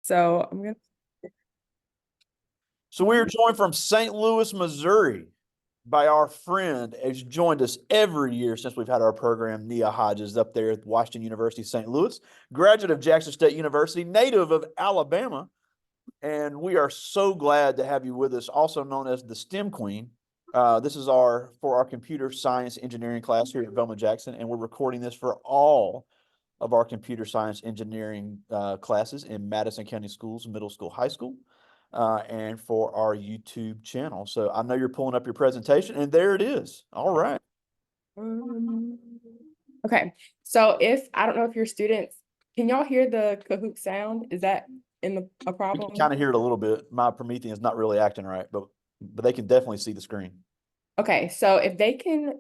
So I'm gonna. So we are joined from St. Louis, Missouri by our friend who's joined us every year since we've had our program, Nia Hodges, up there at Washington University, St. Louis, graduate of Jackson State University, native of Alabama. And we are so glad to have you with us, also known as the STEM Queen. This is for our computer science engineering class here at Velma Jackson, and we're recording this for all of our computer science engineering classes in Madison County Schools, middle school, high school, and for our YouTube channel. So I know you're pulling up your presentation, and there it is. All right. Okay, so if I don't know if your students, can y'all hear the Kahoot sound? Is that a We can problem? kind of hear it a little bit. My Promethean is not really acting right, but they can definitely see the screen. Okay, so if they can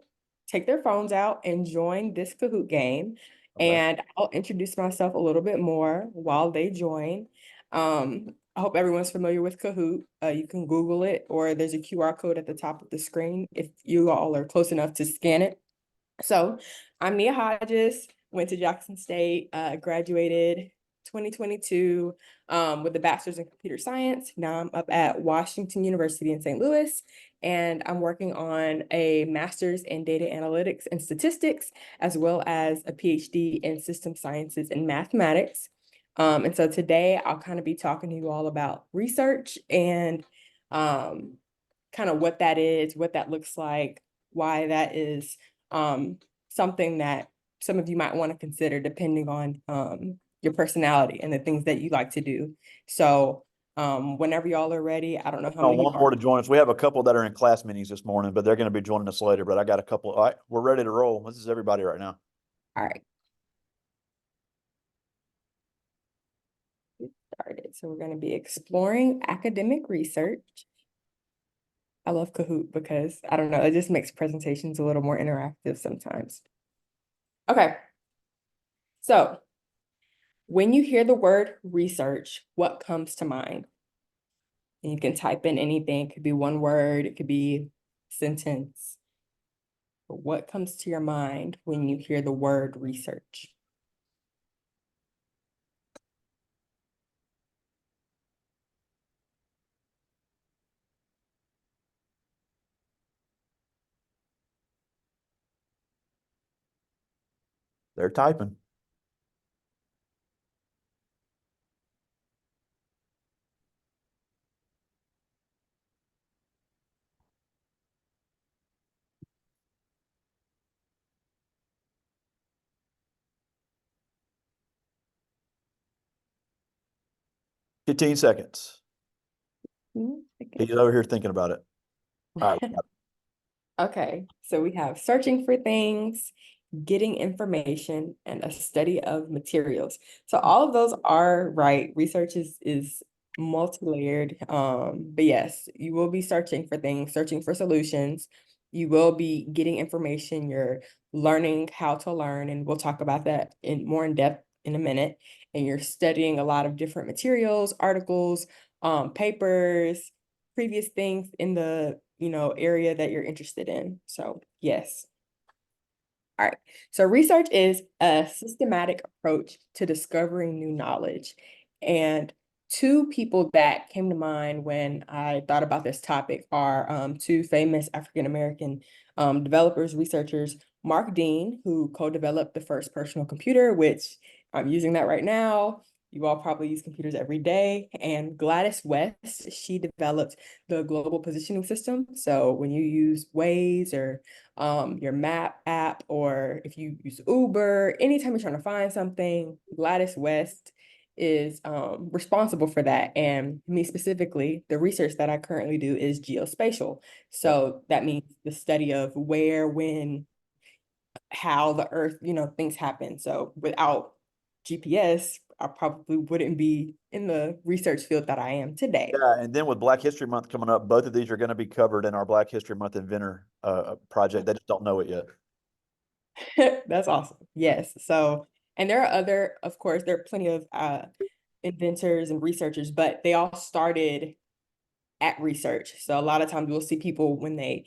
take their phones out and join this Kahoot game, Okay. and I'll introduce myself a little bit more while they join. I hope everyone's familiar with Kahoot. You can Google it, or there's a QR code at the top of the screen if you all are close enough to scan it. So I'm Nia Hodges, went to Jackson State, graduated 2022 with a bachelor's in computer science. Now I'm up at Washington University in St. Louis, and I'm working on a master's in data analytics and statistics, as well as a PhD in system sciences and mathematics. And so today I'll kind of be talking to you all about research and kind of what that is, what that looks like, why that is something that some of you might want to consider depending on your personality and the things that you like to do. So whenever y'all are ready, I don't know how Oh, many one more to join us. We have a couple that are in class meetings this morning, but they're going to be joining us later. But I got a couple. All right, we're ready to roll. This is everybody right now. All right. Get started. So we're going to be exploring academic research. I love Kahoot because I don't know, it just makes presentations a little more interactive sometimes. Okay. So when you hear the word research, what comes to mind? And you can type in anything. It could be one word, it could be sentence. But what comes to your mind when you hear the word research? They're typing. Fifteen seconds. He's over here thinking about it. All right. Okay, so we have searching for things, getting information, and a study of materials. So all of those are right. Research is multi-layered. But yes, you will be searching for things, searching for solutions. You will be getting information. You're learning how to learn, and we'll talk about that in more in depth in a minute. And you're studying a lot of different materials, articles, papers, previous things in the area that you're interested in. So yes. All right. So research is a systematic approach to discovering new knowledge. And two people that came to mind when I thought about this topic are two famous African American developers, researchers, Mark Dean, who co-developed the first personal computer, which I'm using that right now. You all probably use computers every day. And Gladys West, she developed the global positioning system. So when you use Waze or your map app, or if you use Uber, anytime you're trying to find something, Gladys West is responsible for that. And me specifically, the research that I currently do is geospatial. So that means the study of where, when, how the earth, things happen. So without GPS, I probably wouldn't be in the research field that I am today. Yeah, and then with Black History Month coming up, both of these are going to be covered in our Black History Month Inventor project. They just don't know it yet. That's awesome. Yes. So, and there are other, of course, there are plenty of inventors and researchers, but they all started at research. So a lot of times you'll see people when they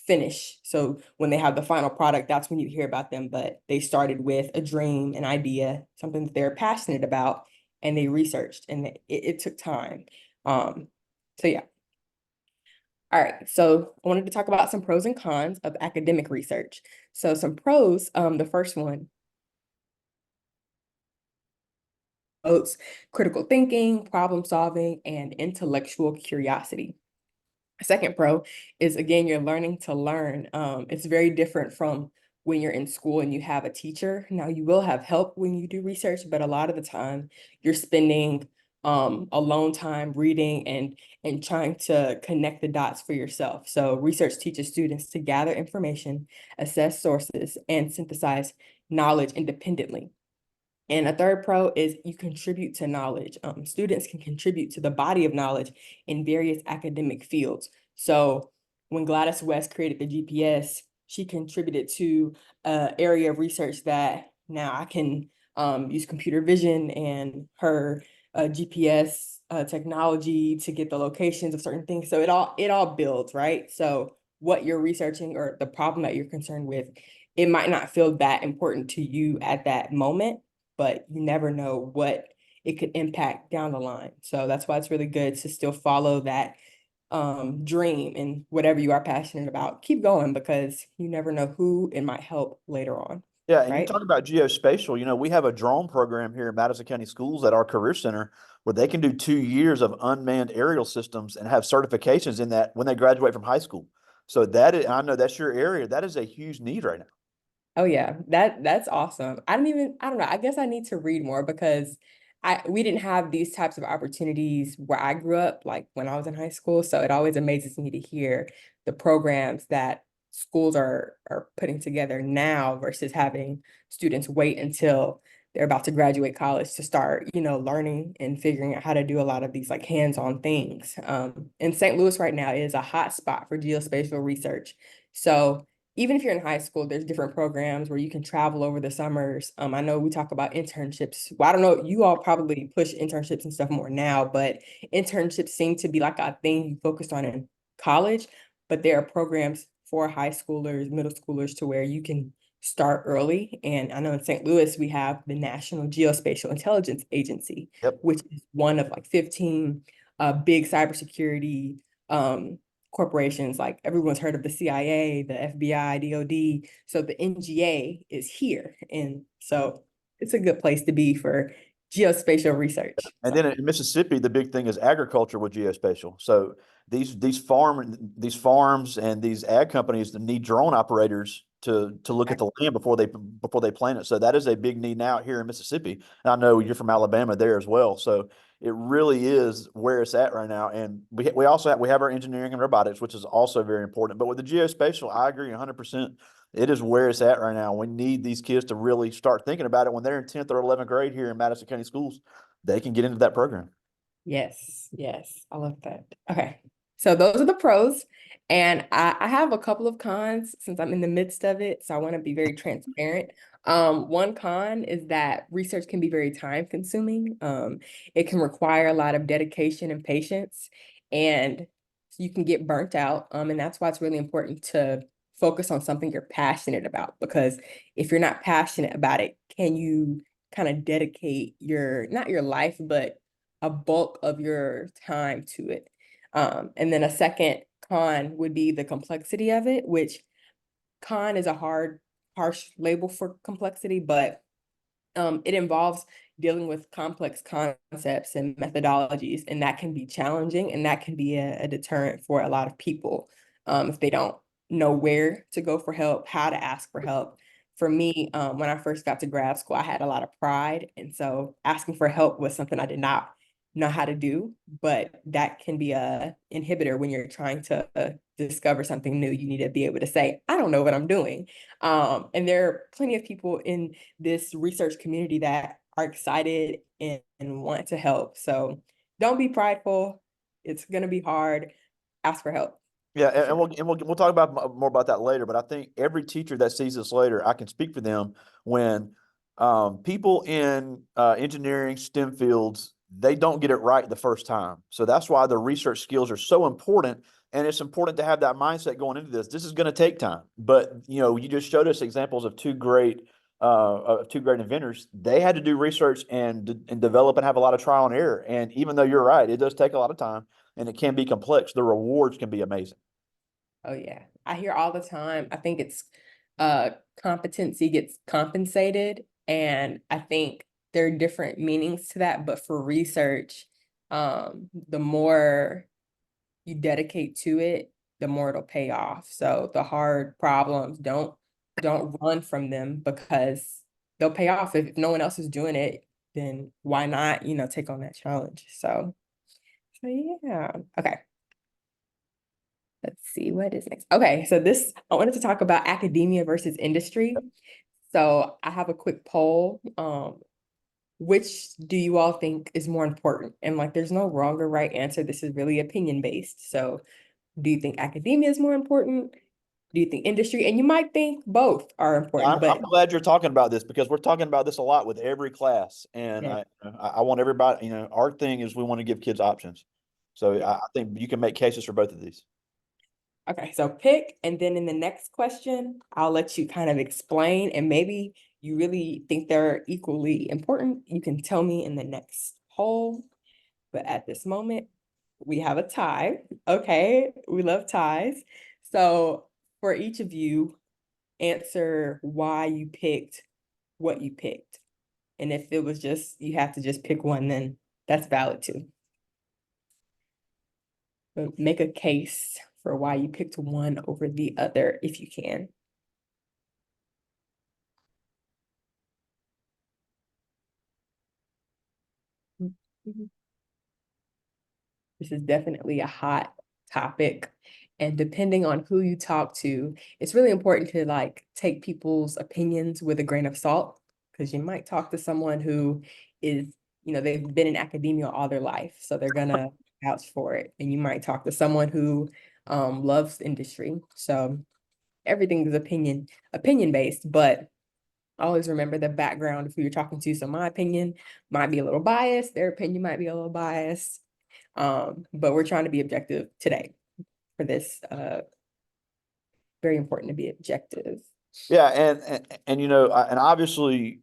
finish. So when they have the final product, that's when you hear about them. But they started with a dream, an idea, something that they're passionate about, and they researched, and it took time. So yeah. All right, so I wanted to talk about some pros and cons of academic research. So some pros, the first one, promotes critical thinking, problem solving, and intellectual curiosity. Second pro is, again, you're learning to learn. It's very different from when you're in school and you have a teacher. Now, you will have help when you do research, but a lot of the time you're spending alone time reading and trying to connect the dots for yourself. So research teaches students to gather information, assess sources, and synthesize knowledge independently. And a third pro is you contribute to knowledge. Students can contribute to the body of knowledge in various academic fields. So when Gladys West created the GPS, she contributed to an area of research that now I can use computer vision and her GPS technology to get the locations of certain things. So it all builds, right? So what you're researching or the problem that you're concerned with, it might not feel that important to you at that moment, but you never know what it could impact down the line. So that's why it's really good to still follow that dream and whatever you are passionate about. Keep going, because you never know who it might help later on, Yeah, and you right? talk about geospatial, we have a drone program here in Madison County Schools at our career center where they can do 2 years of unmanned aerial systems and have certifications in that when they graduate from high school. So I know that's your area. That is a huge need right now. Oh yeah, that's awesome. I don't know. I guess I need to read more, because we didn't have these types of opportunities where I grew up, like when I was in high school. So it always amazes me to hear the programs that schools are putting together now versus having students wait until they're about to graduate college to start, learning and figuring out how to do a lot of these like hands-on things. And St. Louis right now is a hot spot for geospatial research. So even if you're in high school, there's different programs where you can travel over the summers. I know we talk about internships. Well, I don't know, you all probably push internships and stuff more now, but internships seem to be like a thing you focus on in college. But there are programs for high schoolers, middle schoolers, to where you can start early. And I know in St. Louis, we have the National Geospatial Intelligence Agency, Yep. which is one of like 15 big cybersecurity corporations. Like everyone's heard of the CIA, the FBI, DOD. So the NGA is here. And so it's a good place to be for geospatial research. And So then in Mississippi, the big thing is agriculture with geospatial. So these farms and these ag companies that need drone operators to look at the land before they plant it. So that is a big need now here in Mississippi. And I know you're from Alabama there as well. So it really is where it's at right now. And we also have our engineering and robotics, which is also very important. But with the geospatial, I agree 100%. It is where it's at right now. We need these kids to really start thinking about it when they're in 10th or 11th grade here in Madison County schools. They can get into that program. yes, yes, I love that. Okay, so those are the pros. And I have a couple of cons since I'm in the midst of it. So I want to be very transparent. One con is that research can be very time consuming. It can require a lot of dedication and patience, and you can get burnt out. And that's why it's really important to focus on something you're passionate about, because if you're not passionate about it, can you kind of dedicate not your life, but a bulk of your time to it? And then a second con would be the complexity of it, which con is a harsh label for complexity, but it involves dealing with complex concepts and methodologies, and that can be challenging, and that can be a deterrent for a lot of people if they don't know where to go for help, how to ask for help. For me, when I first got to grad school, I had a lot of pride, and so asking for help was something I did not know how to do, but that can be a inhibitor when you're trying to discover something new. You need to be able to say, I don't know what I'm doing. And there are plenty of people in this research community that are excited and want to help. So don't be prideful. It's going to be hard. Ask for help. Yeah, For and sure. we'll talk about more about that later. But I think every teacher that sees this later, I can speak for them when people in engineering, STEM fields, they don't get it right the first time. So that's why the research skills are so important, and it's important to have that mindset going into this. This is going to take time, but you just showed us examples of two great two great inventors, they had to do research and develop and have a lot of trial and error. And even though you're right, it does take a lot of time and it can be complex. The rewards can be amazing. Oh yeah. I hear all the time. I think it's competency gets compensated. And I think there are different meanings to that. But for research, the more you dedicate to it, the more it'll pay off. So the hard problems, don't run from them because they'll pay off. If no one else is doing it, then why not, take on that challenge? So yeah. Okay. Let's see what is next. Okay, so this I wanted to talk about academia versus industry. So I have a quick poll. Which do you all think is more important? And like there's no wrong or right answer. This is really opinion based. So do you think academia is more important? Do you think industry? And you might think both are important, I'm but glad you're talking about this because we're talking about this a lot with every class, and yeah. I want everybody. Our thing is we want to give kids options, so I think you can make cases for both of these. Okay, so pick, and then in the next question, I'll let you kind of explain, and maybe you really think they're equally important. You can tell me in the next poll. But at this moment, we have a tie. Okay, we love ties. So for each of you, answer why you picked what you picked. And if it was just, you have to just pick one, then that's valid too. But make a case for why you picked one over the other if you can. Mhm. This is definitely a hot topic. And depending on who you talk to, it's really important to like take people's opinions with a grain of salt, because you might talk to someone who is, they've been in academia all their life, so they're gonna vouch for it. And you might talk to someone who loves industry. So everything is opinion based, but always remember the background of who you're talking to. So my opinion might be a little biased, their opinion might be a little biased. But we're trying to be objective today for this. Very important to be objective. Yeah, and and obviously,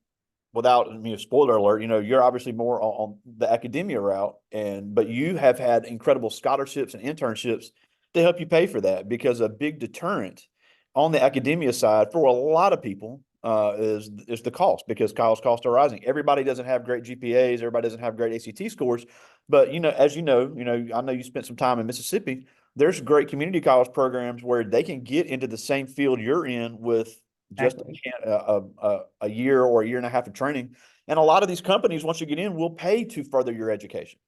without spoiler alert, you're obviously more on the academia route, but you have had incredible scholarships and internships to help you pay for that because a big deterrent on the academia side for a lot of people is the cost because college costs are rising. Everybody doesn't have great GPAs, everybody doesn't have great ACT scores, but as I know you spent some time in Mississippi. There's great community college programs where they can get into the same field you're in with just Exactly. a year or a year and a half of training. And a lot of these companies, once you get in, will pay to further your education.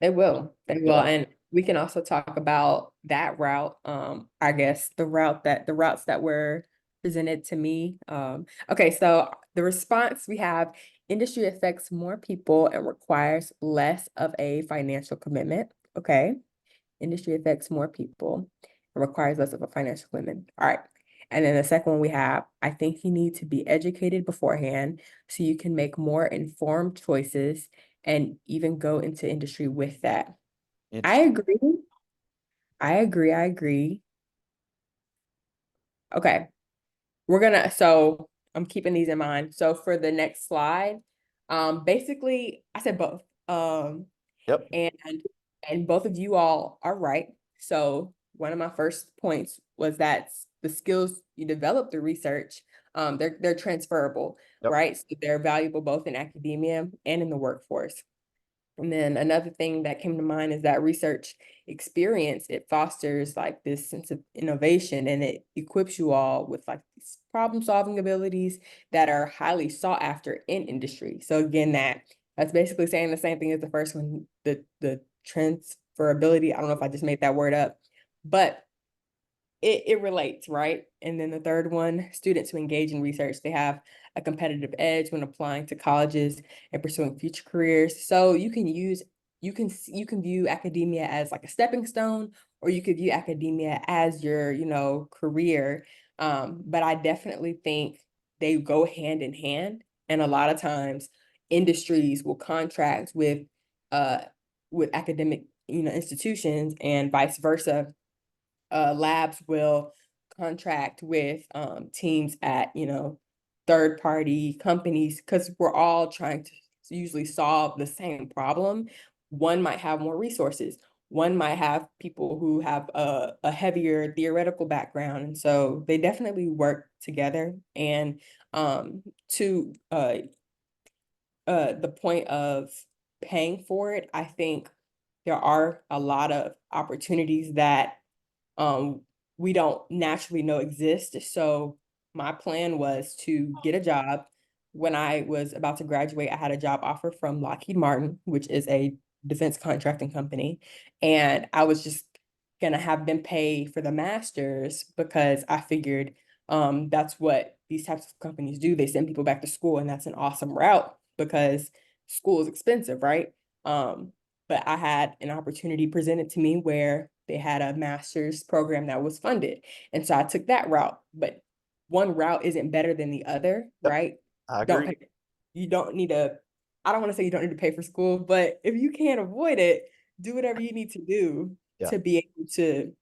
They will. They will. Yeah. And we can also talk about that route. I guess the routes that were presented to me. Okay, so the response we have: industry affects more people and requires less of a financial commitment. Okay. Industry affects more people and requires less of a financial commitment. All right. And then the second one we have, I think you need to be educated beforehand so you can make more informed choices and even go into industry with that. I Interesting. agree. I agree. I agree. Okay. So I'm keeping these in mind. So for the next slide, basically I said both. Yep. And both of you all are right. So one of my first points was that the skills you develop through research, they're transferable, Yep. right? So they're valuable both in academia and in the workforce. And then another thing that came to mind is that research experience, it fosters like this sense of innovation and it equips you all with like these problem solving abilities that are highly sought after in industry. So again, that's basically saying the same thing as the first one, the transferability. I don't know if I just made that word up, but it relates, right? And then the third one, students who engage in research, they have a competitive edge when applying to colleges and pursuing future careers. So you can view academia as like a stepping stone, or you could view academia as your, career. But I definitely think they go hand in hand. And a lot of times industries will contract with academic, institutions and vice versa. Labs will contract with teams at third-party companies, because we're all trying to usually solve the same problem. One might have more resources. One might have people who have a heavier theoretical background. And so they definitely work together. And to the point of paying for it, I think there are a lot of opportunities that um, we don't naturally know exist. So my plan was to get a job. When I was about to graduate, I had a job offer from Lockheed Martin, which is a defense contracting company. And I was just gonna have them pay for the master's because I figured that's what these types of companies do. They send people back to school, and that's an awesome route because school is expensive, right? But I had an opportunity presented to me where they had a master's program that was funded. And so I took that route, but one route isn't better than the other, Yep, right? I Don't agree. pay, you don't need to, I don't want to say you don't need to pay for school, but if you can't avoid it, do whatever you need to do Yeah. to be able to,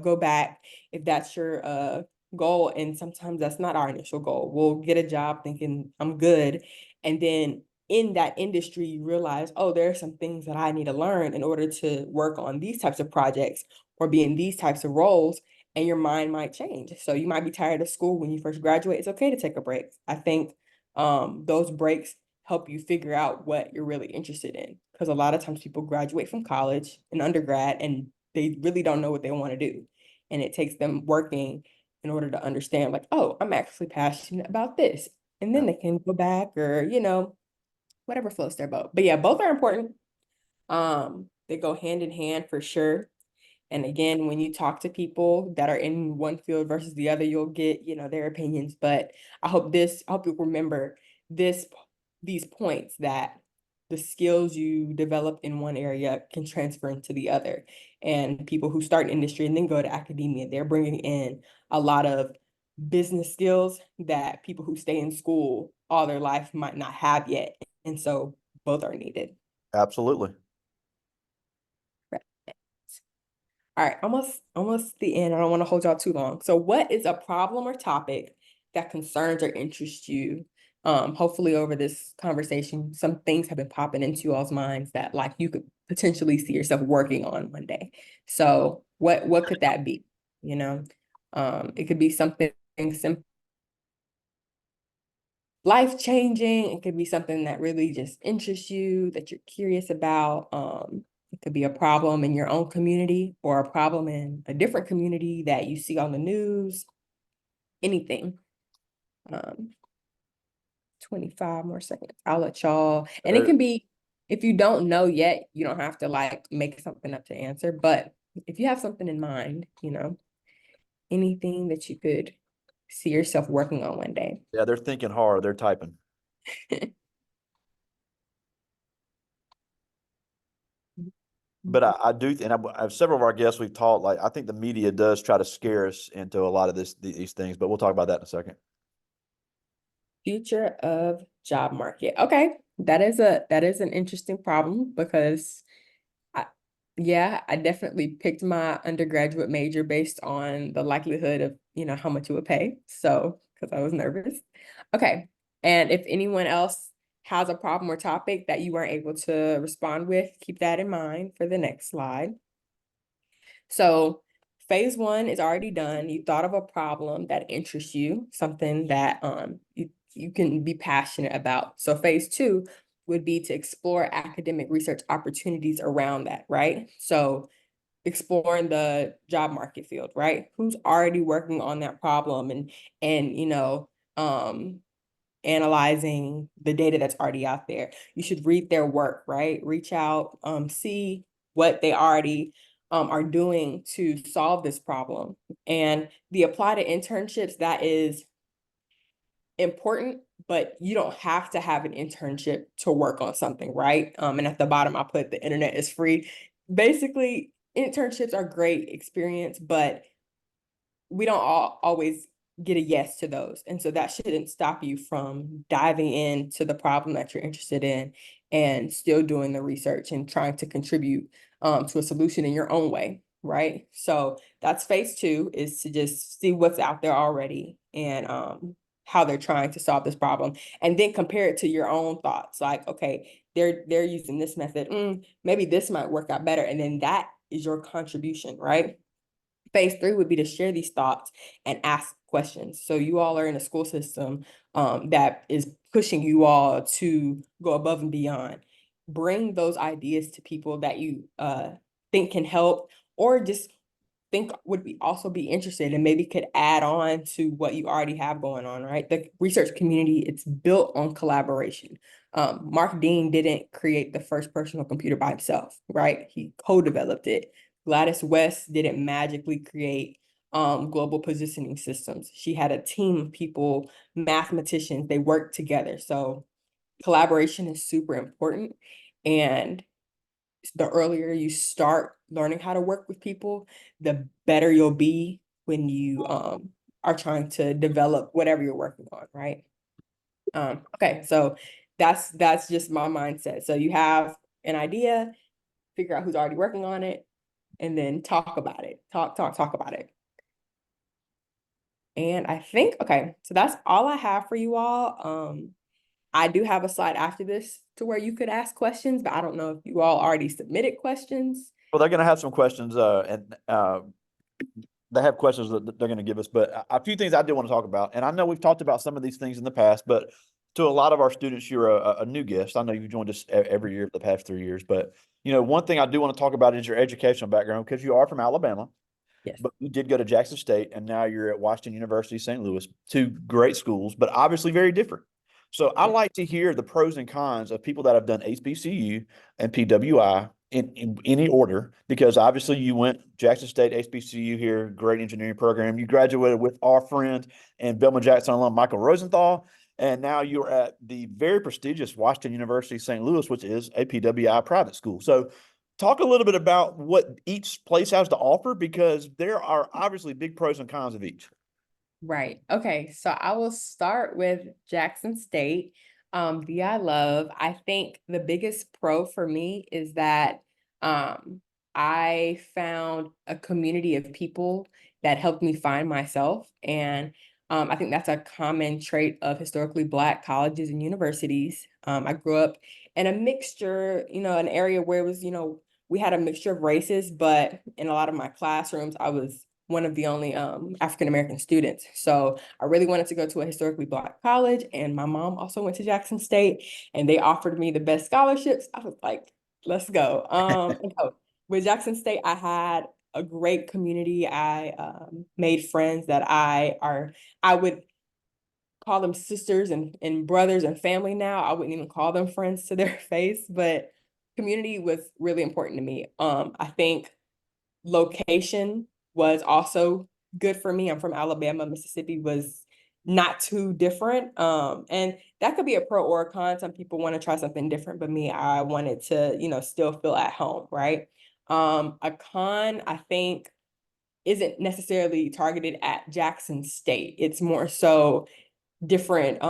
go back if that's your goal. And sometimes that's not our initial goal. We'll get a job thinking I'm good. And then in that industry, you realize, oh, there are some things that I need to learn in order to work on these types of projects or be in these types of roles. And your mind might change. So you might be tired of school when you first graduate. It's okay to take a break. I think those breaks help you figure out what you're really interested in. Because a lot of times people graduate from college and undergrad and they really don't know what they want to do. And it takes them working in order to understand, like, oh, I'm actually passionate about this. And Yeah. then they can go back or, whatever floats their boat. But yeah, both are important. They go hand in hand for sure. And again, when you talk to people that are in one field versus the other, you'll get, their opinions. But I hope you'll remember this, these points that the skills you develop in one area can transfer into the other. And people who start in industry and then go to academia, they're bringing in a lot of business skills that people who stay in school all their life might not have yet. And so both are needed. Absolutely. All right, almost the end. I don't want to hold y'all too long. So what is a problem or topic that concerns or interests you? Hopefully over this conversation, some things have been popping into y'all's minds that like you could potentially see yourself working on one day. So what could that be? You know, it could be something simple, life-changing. It could be something that really just interests you, that you're curious about. It could be a problem in your own community or a problem in a different community that you see on the news, anything. 25 more seconds. I'll let y'all, and it There, can be, if you don't know yet, you don't have to like make something up to answer, but if you have something in mind, anything that you could see yourself working on one day. yeah, they're thinking hard. They're typing. But I do, and I have several of our guests we've taught. Like, I think the media does try to scare us into a lot of these things. But we'll talk about that in a second. Future of job market. Okay, that is an interesting problem because I yeah, I definitely picked my undergraduate major based on the likelihood of, how much it would pay. So, because I was nervous. Okay. And if anyone else has a problem or topic that you weren't able to respond with, keep that in mind for the next slide. So phase one is already done. You thought of a problem that interests you, something that you can be passionate about. So phase two would be to explore academic research opportunities around that, right? So exploring the job market field, right? Who's already working on that problem and analyzing the data that's already out there. You should read their work, right? Reach out, see what they already are doing to solve this problem. And the apply to internships, that is important, but you don't have to have an internship to work on something, right? And at the bottom, I put the internet is free. Basically, internships are great experience, but we don't always get a yes to those. And so that shouldn't stop you from diving into the problem that you're interested in and still doing the research and trying to contribute to a solution in your own way, right? So that's phase two, is to just see what's out there already and how they're trying to solve this problem, and then compare it to your own thoughts. Like, okay, they're using this method. Maybe this might work out better. And then that is your contribution, right? Phase 3 would be to share these thoughts and ask questions. So you all are in a school system that is pushing you all to go above and beyond. Bring those ideas to people that you think can help, or just think would be also be interested and maybe could add on to what you already have going on, right? The research community, it's built on collaboration. Mark Dean didn't create the first personal computer by himself, right? He co-developed it. Gladys West didn't magically create global positioning systems. She had a team of people, mathematicians, they worked together. So collaboration is super important. And the earlier you start learning how to work with people, the better you'll be when you are trying to develop whatever you're working on, right? Okay, so that's just my mindset. So you have an idea, figure out who's already working on it, and then talk about it. Talk about it. And I think, okay, so that's all I have for you all. I do have a slide after this to where you could ask questions, but I don't know if you all already submitted questions. Well, they're going to have some questions, and they have questions that they're going to give us. But a few things I do want to talk about, and I know we've talked about some of these things in the past, but to a lot of our students, you're a new guest. I know you've joined us every year for the past 3 years, but one thing I do want to talk about is your educational background, because you are from Alabama. Yes. But you did go to Jackson State, and now you're at Washington University, St. Louis, two great schools, but obviously very different. So I like to hear the pros and cons of people that have done HBCU and PWI in any order, because obviously you went Jackson State, HBCU here, great engineering program. You graduated with our friend and Belma Jackson alum Michael Rosenthal, and now you're at the very prestigious Washington University, St. Louis, which is a PWI private school. So talk a little bit about what each place has to offer, because there are obviously big pros and cons of each. Right. Okay. So I will start with Jackson State. I love. I think the biggest pro for me is that I found a community of people that helped me find myself. And I think that's a common trait of historically Black colleges and universities. I grew up in a mixture, an area where it was, we had a mixture of races, but in a lot of my classrooms, I was one of the only African-American students. So I really wanted to go to a historically Black college, and my mom also went to Jackson State, and they offered me the best scholarships. I was like, let's go. So with Jackson State, I had a great community. I made friends that I would call them sisters and brothers and family now. I wouldn't even call them friends to their face, but community was really important to me. I think location was also good for me. I'm from Alabama. Mississippi was not too different. And that could be a pro or a con. Some people want to try something different, but me, I wanted to, still feel at home, right? A con, I think, isn't necessarily targeted at Jackson State. It's more so different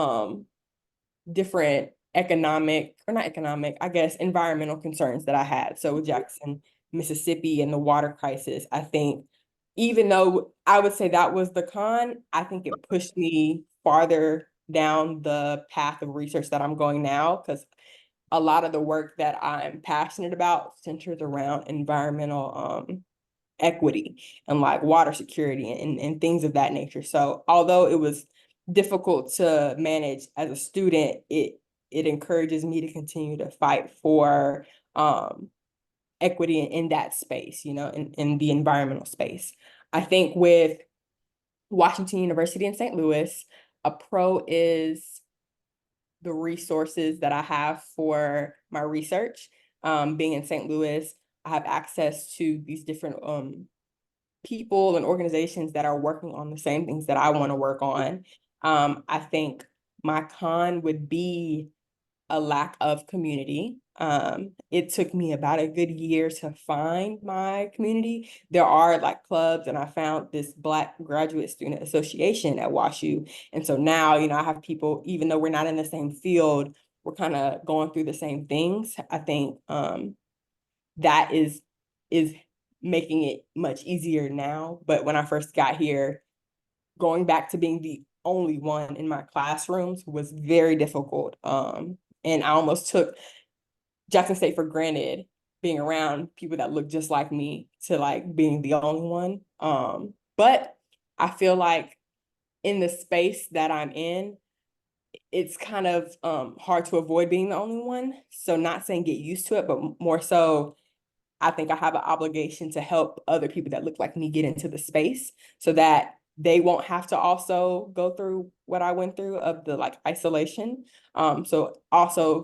economic, or not economic, I guess, environmental concerns that I had. So with Jackson, Mississippi, and the water crisis, I think, even though I would say that was the con, I think it pushed me farther down the path of research that I'm going now, because a lot of the work that I'm passionate about centers around environmental equity and like water security and things of that nature. So although it was difficult to manage as a student, it encourages me to continue to fight for equity in that space, in the environmental space. I think with Washington University in St. Louis, a pro is the resources that I have for my research. Being in St. Louis, I have access to these different people and organizations that are working on the same things that I want to work on. I think my con would be a lack of community. It took me about a good year to find my community. There are like clubs, and I found this Black Graduate Student Association at WashU. And so now, I have people, even though we're not in the same field, we're kind of going through the same things. I think that is making it much easier now. But when I first got here, going back to being the only one in my classrooms was very difficult. And I almost took Jackson State for granted, being around people that look just like me, to like being the only one. But I feel like in the space that I'm in, it's kind of hard to avoid being the only one. So not saying get used to it, but more so I think I have an obligation to help other people that look like me get into the space so that they won't have to also go through what I went through of the like isolation. So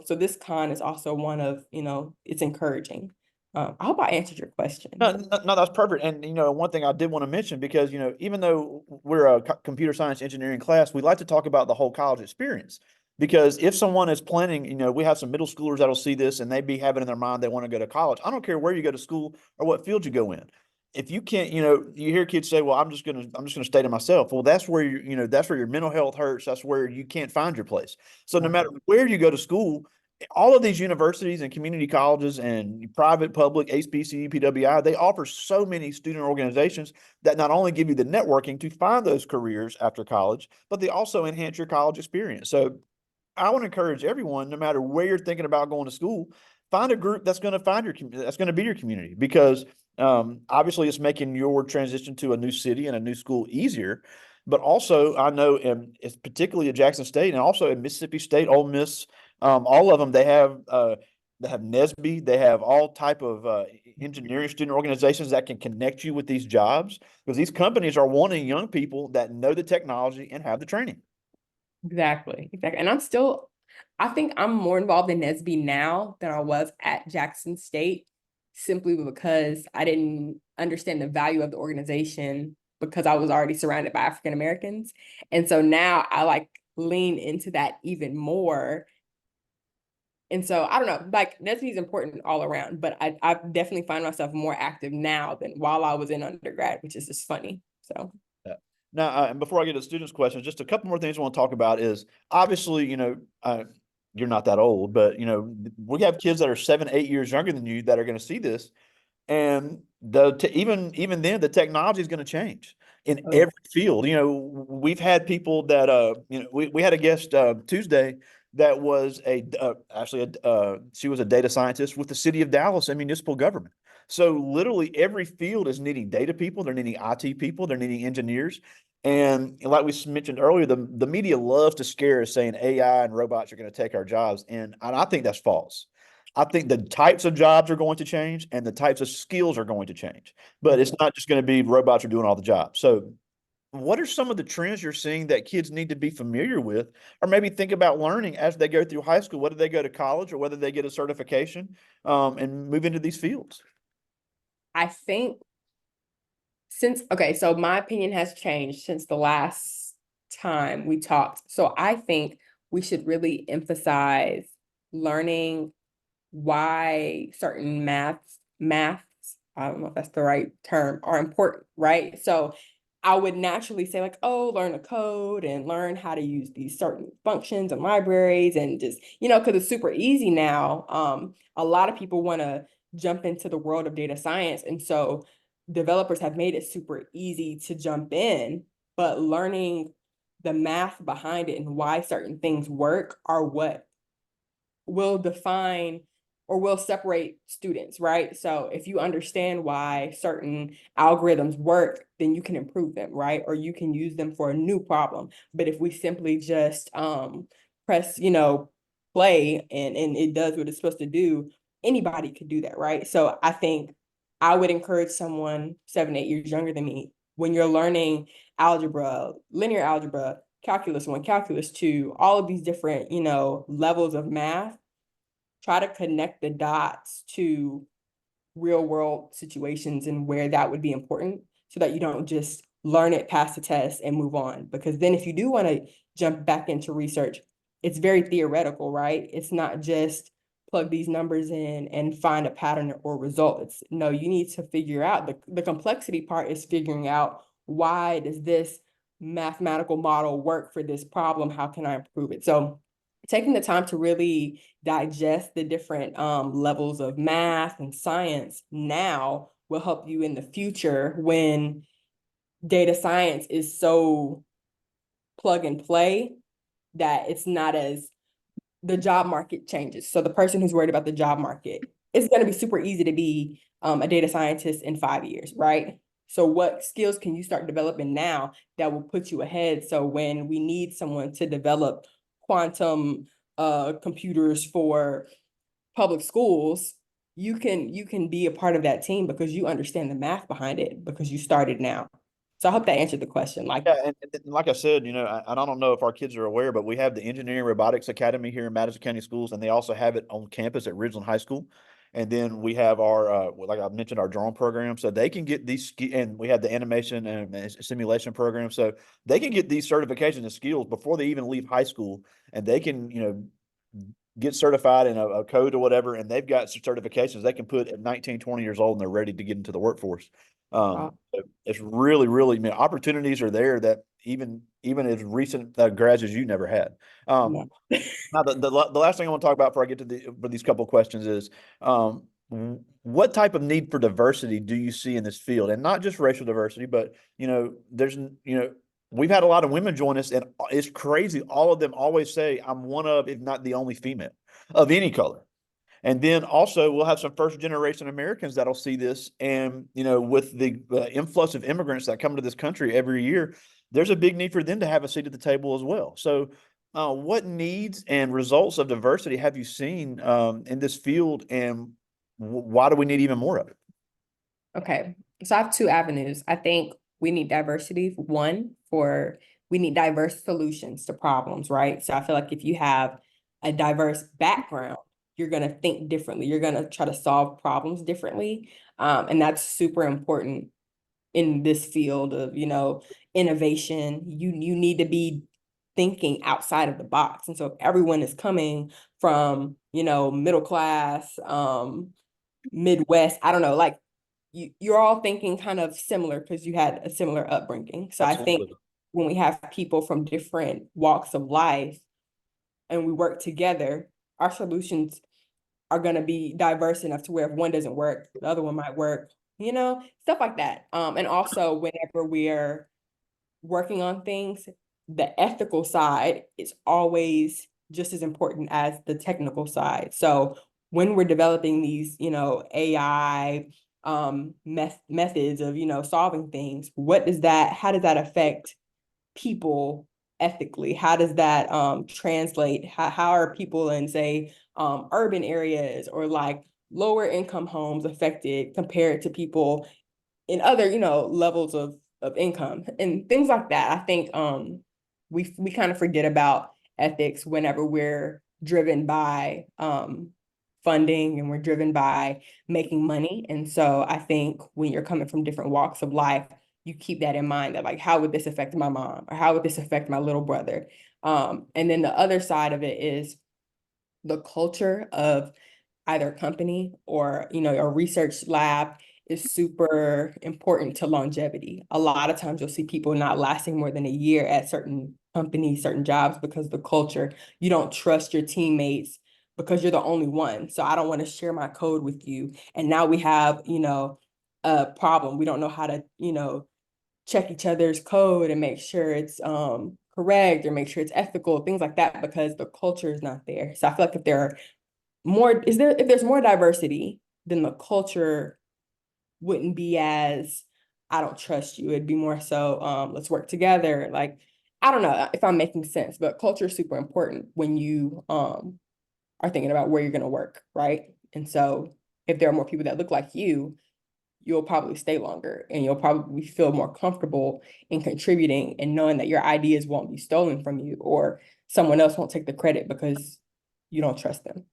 this con is also one of, it's encouraging. I hope I answered your question. No, that's perfect. And one thing I did want to mention, because even though we're a computer science engineering class, we like to talk about the whole college experience. Because if someone is planning, we have some middle schoolers that'll see this and they be having in their mind they want to go to college. I don't care where you go to school or what field you go in. If you can't, you hear kids say, "Well, I'm just gonna stay to myself." Well, that's where that's where your mental health hurts. That's where you can't find your place. So no matter where you go to school, all of these universities and community colleges and private, public, HBCU, PWI, they offer so many student organizations that not only give you the networking to find those careers after college, but they also enhance your college experience. So I want to encourage everyone, no matter where you're thinking about going to school, find a group that's going to that's going to be your community, because obviously it's making your transition to a new city and a new school easier. But also, I know, it's particularly at Jackson State and also at Mississippi State, Ole Miss, all of them, they have NSBE, they have all type of engineering student organizations that can connect you with these jobs, because these companies are wanting young people that know the technology and have the training. Exactly. And I think I'm more involved in NSBE now than I was at Jackson State, simply because I didn't understand the value of the organization because I was already surrounded by African Americans. And so now I like lean into that even more. And so I don't know, like NSBE is important all around, but I definitely find myself more active now than while I was in undergrad, which is just funny. So Yeah. Now, and before I get to students' questions, just a couple more things I want to talk about is, obviously, you're not that old, but we have kids that are 7, 8 years younger than you that are going to see this, and even then, the technology is going to change in oh, yeah. every field. We've had people that we had a guest Tuesday that was she was a data scientist with the city of Dallas and municipal government. So literally every field is needing data people, they're needing IT people, they're needing engineers. And like we mentioned earlier, the media loves to scare us saying AI and robots are going to take our jobs. And I think that's false. I think the types of jobs are going to change and the types of skills are going to change, but it's not just going to be robots are doing all the jobs. So what are some of the trends you're seeing that kids need to be familiar with, or maybe think about learning as they go through high school, whether they go to college or whether they get a certification, and move into these fields? I think okay, so my opinion has changed since the last time we talked. So I think we should really emphasize learning why certain maths, I don't know if that's the right term, are important, right? So I would naturally say like, oh, learn a code and learn how to use these certain functions and libraries and just, because it's super easy now. A lot of people want to jump into the world of data science. And so developers have made it super easy to jump in, but learning the math behind it and why certain things work are what will define or will separate students, right? So if you understand why certain algorithms work, then you can improve them, right? Or you can use them for a new problem. But if we simply just press, play and it does what it's supposed to do, anybody could do that, right? So I think I would encourage someone 7, 8 years younger than me, when you're learning algebra, linear algebra, calculus 1, calculus 2, all of these different, levels of math, try to connect the dots to real world situations and where that would be important so that you don't just learn it, pass the test, and move on. Because then if you do want to jump back into research, it's very theoretical, right? It's not just plug these numbers in and find a pattern or result. It's no, you need to figure out the complexity part is figuring out why does this mathematical model work for this problem? How can I improve it? So taking the time to really digest the different levels of math and science now will help you in the future when data science is so plug and play, that it's not as the job market changes. So the person who's worried about the job market, it's going to be super easy to be a data scientist in 5 years, right? So what skills can you start developing now that will put you ahead? So when we need someone to develop quantum computers for public schools, you can be a part of that team because you understand the math behind it because you started now. So I hope that answered the question. Like, Yeah, and like I said, I don't know if our kids are aware, but we have the Engineering Robotics Academy here in Madison County Schools, and they also have it on campus at Ridgeland High School. And then we have our, like I mentioned, our drone program, so they can get these, and we have the animation and simulation program, so they can get these certifications and skills before they even leave high school, and they can, get certified in a code or whatever, and they've got certifications they can put at 19, 20 years old, and they're ready to get into the workforce. It's really, really, opportunities are there that even as recent grads as you never had. no. Now, the last thing I want to talk about before I get to for these couple of questions is what type of need for diversity do you see in this field, and not just racial diversity, but there's we've had a lot of women join us, and it's crazy. All of them always say, "I'm one of, if not the only female of any color." And then also we'll have some first generation Americans that'll see this. And, with the influx of immigrants that come to this country every year, there's a big need for them to have a seat at the table as well. So what needs and results of diversity have you seen in this field, and why do we need even more of it? Okay. So I have two avenues. I think we need diversity. One, for we need diverse solutions to problems, right? So I feel like if you have a diverse background, you're going to think differently. You're going to try to solve problems differently. And that's super important in this field of, innovation. You need to be thinking outside of the box. And so if everyone is coming from, middle class, Midwest, I don't know, like you're all thinking kind of similar because you had a similar upbringing. So I think Absolutely. when we have people from different walks of life and we work together, our solutions are going to be diverse enough to where if one doesn't work, the other one might work, stuff like that. And also whenever we're working on things, the ethical side is always just as important as the technical side. So when we're developing these, AI methods of, solving things, how does that affect people ethically? How does that translate? How are people in, say, urban areas or like lower income homes affected compared to people in other, levels of income and things like that? I think we kind of forget about ethics whenever we're driven by funding and we're driven by making money. And so I think when you're coming from different walks of life, you keep that in mind, that like, how would this affect my mom, or how would this affect my little brother? And then the other side of it is the culture of either company or, a research lab is super important to longevity. A lot of times you'll see people not lasting more than a year at certain companies, certain jobs, because the culture, you don't trust your teammates because you're the only one. So I don't want to share my code with you. And now we have, a problem. We don't know how to, check each other's code and make sure it's correct or make sure it's ethical, things like that, because the culture is not there. So I feel like if there's more diversity, then the culture wouldn't be as, I don't trust you. It'd be more so, let's work together. Like, I don't know if I'm making sense, but culture is super important when you are thinking about where you're going to work, right? And so if there are more people that look like you'll probably stay longer and you'll probably feel more comfortable in contributing and knowing that your ideas won't be stolen from you or someone else won't take the credit because you don't trust them.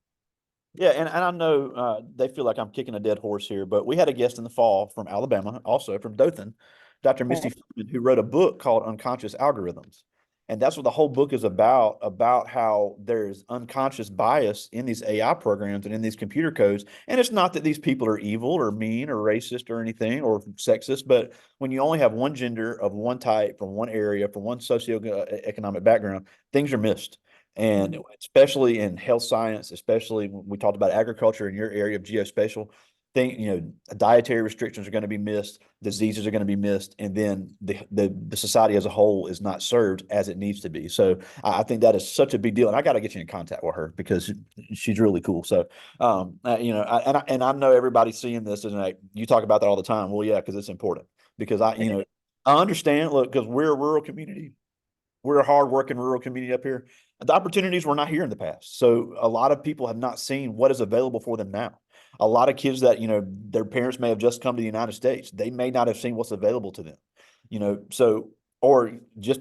Yeah, and I know they feel like I'm kicking a dead horse here, but we had a guest in the fall from Alabama, also from Dothan, Dr. Misty Okay. Freeman, who wrote a book called Unconscious Algorithms. And that's what the whole book is about how there's unconscious bias in these AI programs and in these computer codes. And it's not that these people are evil or mean or racist or anything or sexist, but when you only have one gender of one type from one area, from one socioeconomic background, things are missed. And Mhm. especially in health science, especially when we talked about agriculture in your area of geospatial, dietary restrictions are going to be missed, diseases are going to be missed, and then the society as a whole is not served as it needs to be. So I think that is such a big deal, and I got to get you in contact with her because she's really cool. So, and I know everybody's seeing this, and like you talk about that all the time. Well, yeah, because it's important. Because I understand. Look, because we're a rural community, we're a hardworking rural community up here. The opportunities were not here in the past. So a lot of people have not seen what is available for them now. A lot of kids that, their parents may have just come to the United States. They may not have seen what's available to them, so, or just,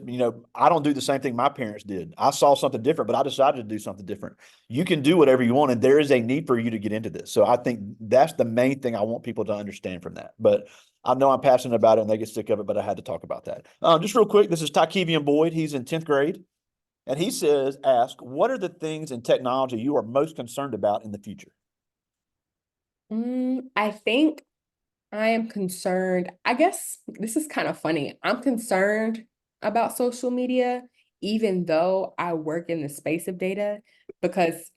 I don't do the same thing my parents did. I saw something different, but I decided to do something different. You can do whatever you want, and there is a need for you to get into this. So I think that's the main thing I want people to understand from that. But I know I'm passionate about it and they get sick of it, but I had to talk about that. Just real quick, this is Tykevian Boyd. He's in 10th grade. And he ask, what are the things in technology you are most concerned about in the future? I think I am concerned. I guess this is kind of funny. I'm concerned about social media, even though I work in the space of data, because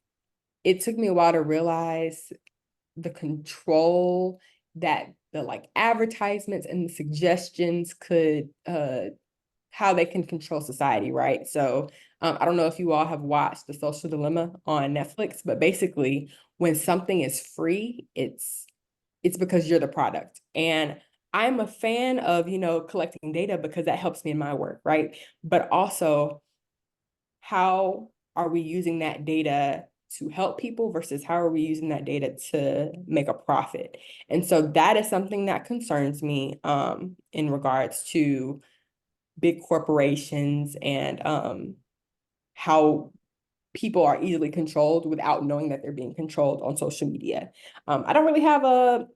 it took me a while to realize the control that the like advertisements and the suggestions could how they can control society, right? So I don't know if you all have watched The Social Dilemma on Netflix, but basically when something is free, it's because you're the product. And I'm a fan of, collecting data because that helps me in my work, right? But also, how are we using that data to help people versus how are we using that data to make a profit? And so that is something that concerns me in regards to big corporations and how people are easily controlled without knowing that they're being controlled on social media. I don't really have a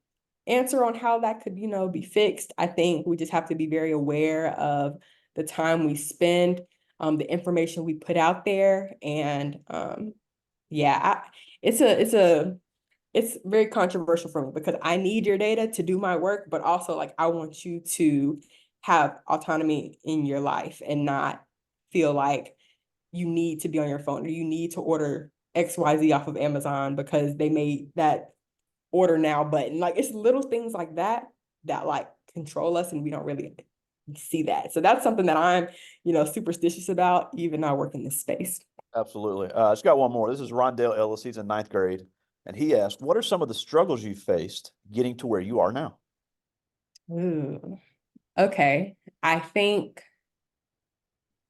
answer on how that could, be fixed. I think we just have to be very aware of the time we spend, the information we put out there, and yeah, it's very controversial for me because I need your data to do my work, but also like I want you to have autonomy in your life and not feel like you need to be on your phone or you need to order XYZ off of Amazon because they made that order now button. Like it's little things like that that like control us and we don't really see that. So that's something that I'm, superstitious about, even though I work in this space. Absolutely. I just got one more. This is Rondell Ellis. He's in 9th grade. And he asked, what are some of the struggles you faced getting to where you are now? Ooh, okay. I think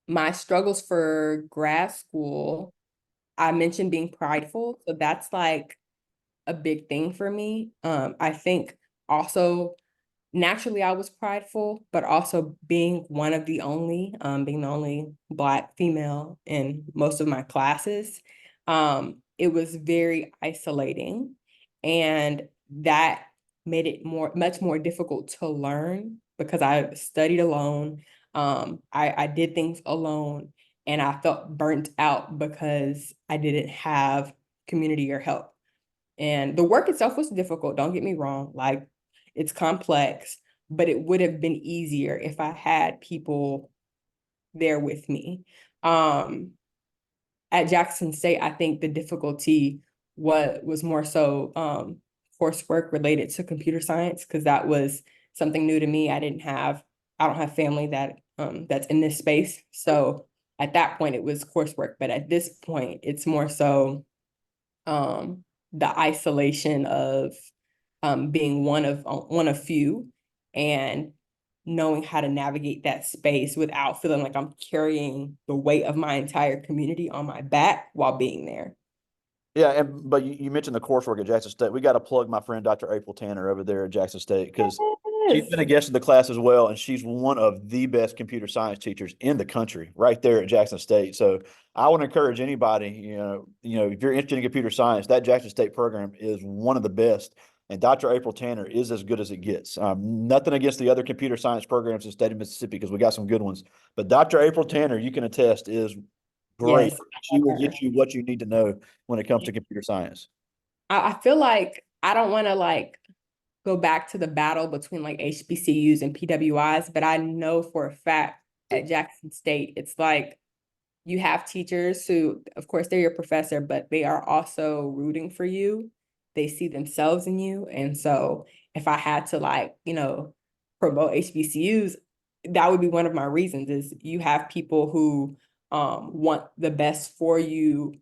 my struggles for grad school, I mentioned being prideful. So that's like a big thing for me. I think also naturally I was prideful, but also being one of the only, being the only Black female in most of my classes, it was very isolating. And that made it much more difficult to learn because I studied alone. I did things alone and I felt burnt out because I didn't have community or help. And the work itself was difficult, don't get me wrong. Like it's complex, but it would have been easier if I had people there with me. Um, at Jackson State, I think the difficulty was more so coursework related to computer science because that was something new to me. I don't have family that's in this space. So at that point it was coursework, but at this point it's more so um, the isolation of being one of few and knowing how to navigate that space without feeling like I'm carrying the weight of my entire community on my back while being there. Yeah, but you mentioned the coursework at Jackson State. We got to plug my friend Dr. April Tanner over there at Jackson State because she's Yes. been a guest in the class as well, and she's one of the best computer science teachers in the country, right there at Jackson State. So I want to encourage anybody, if you're interested in computer science, that Jackson State program is one of the best. And Dr. April Tanner is as good as it gets. Nothing against the other computer science programs in the state of Mississippi because we got some good ones. But Dr. April Tanner, you can attest, is great. Yes. She will get you what you need to know when it comes to computer science. I feel like I don't want to like go back to the battle between like HBCUs and PWIs, but I know for a fact at Jackson State, it's like you have teachers who, of course, they're your professor, but they are also rooting for you. they see themselves in you. And so if I had to like, promote HBCUs, that would be one of my reasons is you have people who want the best for you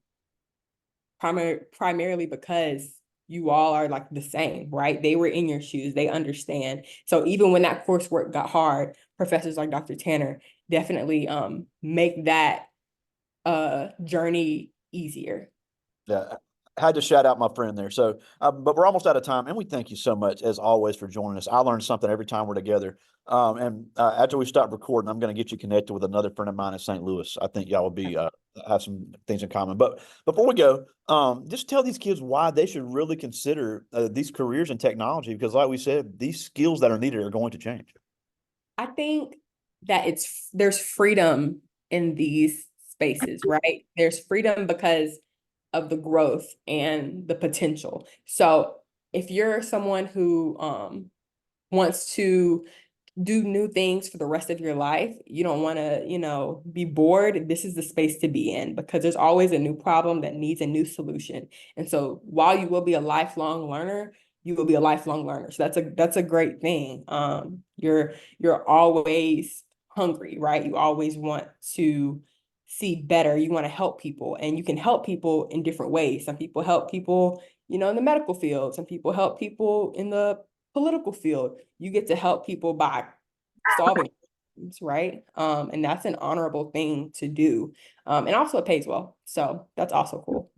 primarily because you all are like the same, right? They were in your shoes, they understand. So even when that coursework got hard, professors like Dr. Tanner definitely make that journey easier. Yeah, I had to shout out my friend there. So, but we're almost out of time, and we thank you so much as always for joining us. I learned something every time we're together. And after we stop recording, I'm going to get you connected with another friend of mine in St. Louis. I think y'all will be have some things in common. But before we go, just tell these kids why they should really consider these careers in technology, because, like we said, these skills that are needed are going to change. I think that there's freedom in these spaces, right? There's freedom because of the growth and the potential. So if you're someone who wants to do new things for the rest of your life, you don't want to, be bored, this is the space to be in because there's always a new problem that needs a new solution. And so while you will be a lifelong learner, you will be a lifelong learner. So that's a great thing. You're always hungry, right? You always want to see better. You want to help people, and you can help people in different ways. Some people help people, in the medical field. Some people help people in the political field. You get to help people by solving problems, right? And that's an honorable thing to do. And also it pays well. So that's also cool.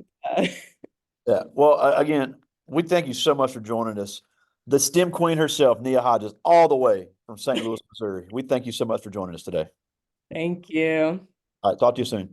Yeah. Well, again, we thank you so much for joining us. The STEM queen herself, Nia Hodges, all the way from St. Louis, Missouri. We thank you so much for joining us today. Thank you. All right. Talk to you soon.